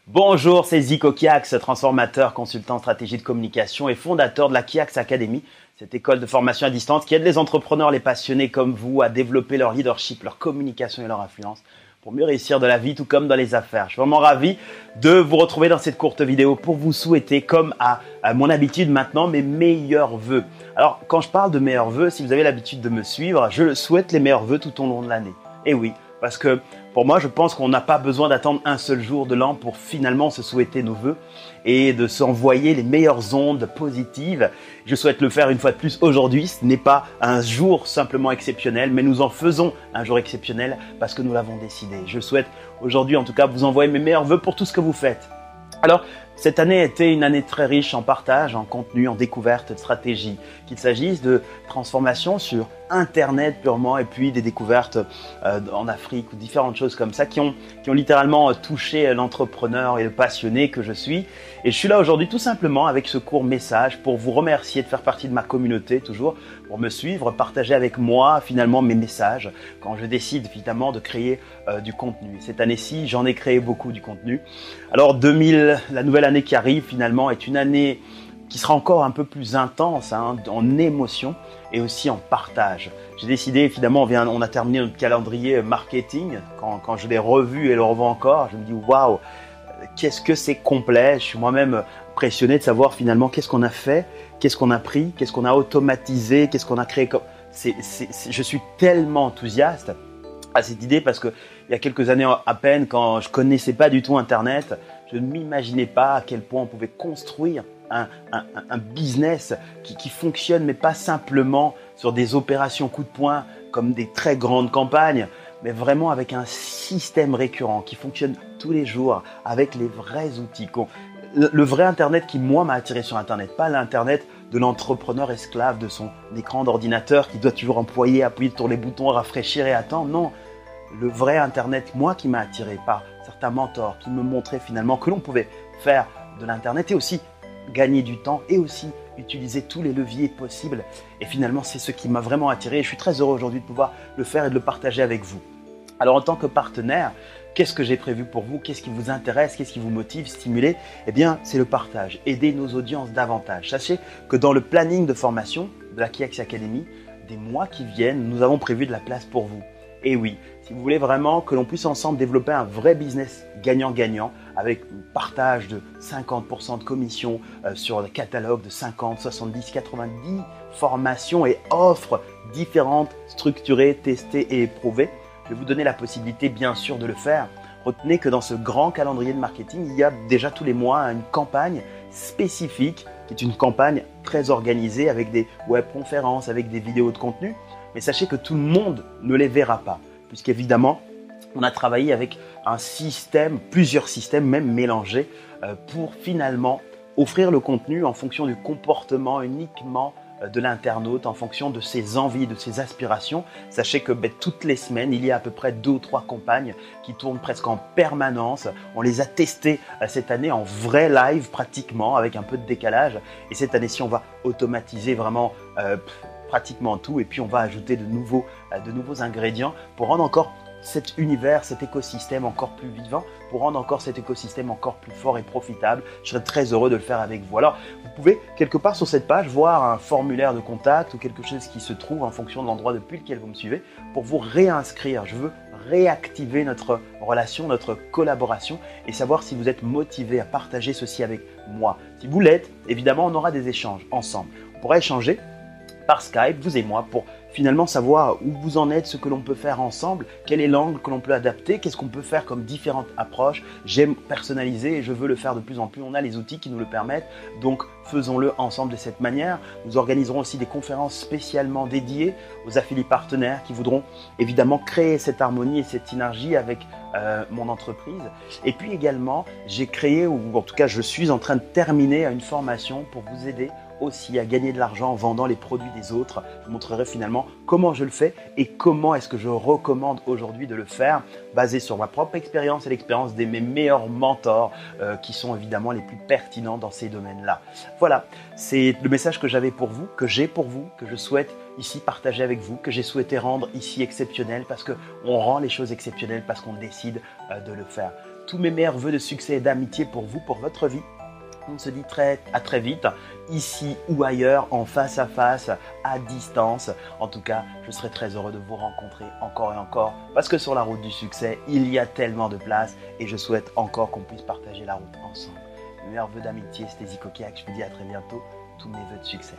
Bonjour, c'est Zico Kiax, transformateur, consultant stratégie de communication et fondateur de la Kiax Academy, cette école de formation à distance qui aide les entrepreneurs, les passionnés comme vous à développer leur leadership, leur communication et leur influence pour mieux réussir de la vie tout comme dans les affaires. Je suis vraiment ravi de vous retrouver dans cette courte vidéo pour vous souhaiter, comme à mon habitude maintenant, mes meilleurs vœux. Alors, quand je parle de meilleurs vœux, si vous avez l'habitude de me suivre, je souhaite les meilleurs vœux tout au long de l'année. Et oui, parce que pour moi, je pense qu'on n'a pas besoin d'attendre un seul jour de l'an pour finalement se souhaiter nos vœux et de s'envoyer les meilleures ondes positives. Je souhaite le faire une fois de plus aujourd'hui. Ce n'est pas un jour simplement exceptionnel, mais nous en faisons un jour exceptionnel parce que nous l'avons décidé. Je souhaite aujourd'hui, en tout cas, vous envoyer mes meilleurs vœux pour tout ce que vous faites. Alors, cette année a été une année très riche en partage, en contenu, en découverte de stratégie. Qu'il s'agisse de transformation sur Internet purement et puis des découvertes en Afrique ou différentes choses comme ça qui ont littéralement touché l'entrepreneur et le passionné que je suis. Et je suis là aujourd'hui tout simplement avec ce court message pour vous remercier de faire partie de ma communauté toujours, pour me suivre, partager avec moi finalement mes messages quand je décide évidemment de créer du contenu. Cette année-ci, j'en ai créé beaucoup du contenu. Alors la nouvelle année qui arrive finalement est une année qui sera encore un peu plus intense en émotion et aussi en partage. J'ai décidé, évidemment, on a terminé notre calendrier marketing. Quand je l'ai revu et le revois encore, je me dis waouh, qu'est-ce que c'est complet. Je suis moi-même impressionné de savoir finalement qu'est-ce qu'on a fait, qu'est-ce qu'on a pris, qu'est-ce qu'on a automatisé, qu'est-ce qu'on a créé. Je suis tellement enthousiaste à cette idée parce que il y a quelques années à peine, quand je connaissais pas du tout Internet, je ne m'imaginais pas à quel point on pouvait construire un business qui fonctionne, mais pas simplement sur des opérations coup de poing comme des très grandes campagnes, mais vraiment avec un système récurrent qui fonctionne tous les jours avec les vrais outils. Le vrai Internet qui, moi, m'a attiré sur Internet, pas l'Internet de l'entrepreneur esclave de son écran d'ordinateur qui doit toujours appuyer sur les boutons, rafraîchir et attendre. Non, le vrai Internet, moi, qui m'a attiré par certains mentors qui me montraient finalement que l'on pouvait faire de l'Internet et aussi gagner du temps et aussi utiliser tous les leviers possibles. Et finalement, c'est ce qui m'a vraiment attiré. Et je suis très heureux aujourd'hui de pouvoir le faire et de le partager avec vous. Alors, en tant que partenaire, qu'est-ce que j'ai prévu pour vous? Qu'est-ce qui vous intéresse? Qu'est-ce qui vous motive, stimuler? Eh bien, c'est le partage. Aider nos audiences davantage. Sachez que dans le planning de formation de la Kiax Academy, des mois qui viennent, nous avons prévu de la place pour vous. Et oui, si vous voulez vraiment que l'on puisse ensemble développer un vrai business gagnant-gagnant avec un partage de 50% de commission sur le catalogue de 50, 70, 90 formations et offres différentes, structurées, testées et éprouvées, je vais vous donner la possibilité bien sûr de le faire. Retenez que dans ce grand calendrier de marketing, il y a déjà tous les mois une campagne spécifique qui est une campagne très organisée avec des webconférences, avec des vidéos de contenu. Mais sachez que tout le monde ne les verra pas, puisqu'évidemment, on a travaillé avec un système, plusieurs systèmes même mélangés, pour finalement offrir le contenu en fonction du comportement uniquement de l'internaute, en fonction de ses envies, de ses aspirations. Sachez que toutes les semaines, il y a à peu près 2 ou 3 campagnes qui tournent presque en permanence. On les a testées cette année en vrai live pratiquement, avec un peu de décalage. Et cette année-ci, on va automatiser vraiment pratiquement tout et puis on va ajouter de nouveaux ingrédients pour rendre encore cet univers, cet écosystème encore plus vivant, pour rendre encore cet écosystème encore plus fort et profitable. Je serais très heureux de le faire avec vous. Alors, vous pouvez quelque part sur cette page voir un formulaire de contact ou quelque chose qui se trouve en fonction de l'endroit depuis lequel vous me suivez pour vous réinscrire. Je veux réactiver notre relation, notre collaboration et savoir si vous êtes motivé à partager ceci avec moi. Si vous l'êtes, évidemment, on aura des échanges ensemble. On pourra échanger par Skype, vous et moi, pour finalement savoir où vous en êtes, ce que l'on peut faire ensemble, quel est l'angle que l'on peut adapter, qu'est-ce qu'on peut faire comme différentes approches. J'aime personnaliser et je veux le faire de plus en plus. On a les outils qui nous le permettent, donc faisons-le ensemble de cette manière. Nous organiserons aussi des conférences spécialement dédiées aux affiliés partenaires qui voudront évidemment créer cette harmonie et cette synergie avec mon entreprise. Et puis également, j'ai créé, ou en tout cas je suis en train de terminer une formation pour vous aider aussi à gagner de l'argent en vendant les produits des autres. Je vous montrerai finalement comment je le fais et comment est-ce que je recommande aujourd'hui de le faire, basé sur ma propre expérience et l'expérience de mes meilleurs mentors qui sont évidemment les plus pertinents dans ces domaines-là. Voilà, c'est le message que j'avais pour vous, que j'ai pour vous, que je souhaite ici partager avec vous, que j'ai souhaité rendre ici exceptionnel parce qu'on rend les choses exceptionnelles parce qu'on décide de le faire. tous mes meilleurs vœux de succès et d'amitié pour vous, pour votre vie. On se dit à très vite, ici ou ailleurs, en face à face, à distance. En tout cas, je serai très heureux de vous rencontrer encore et encore parce que sur la route du succès, il y a tellement de place et je souhaite encore qu'on puisse partager la route ensemble. Mes meilleurs vœux d'amitié, c'était Zico Kiak. Je vous dis à très bientôt. Tous mes vœux de succès.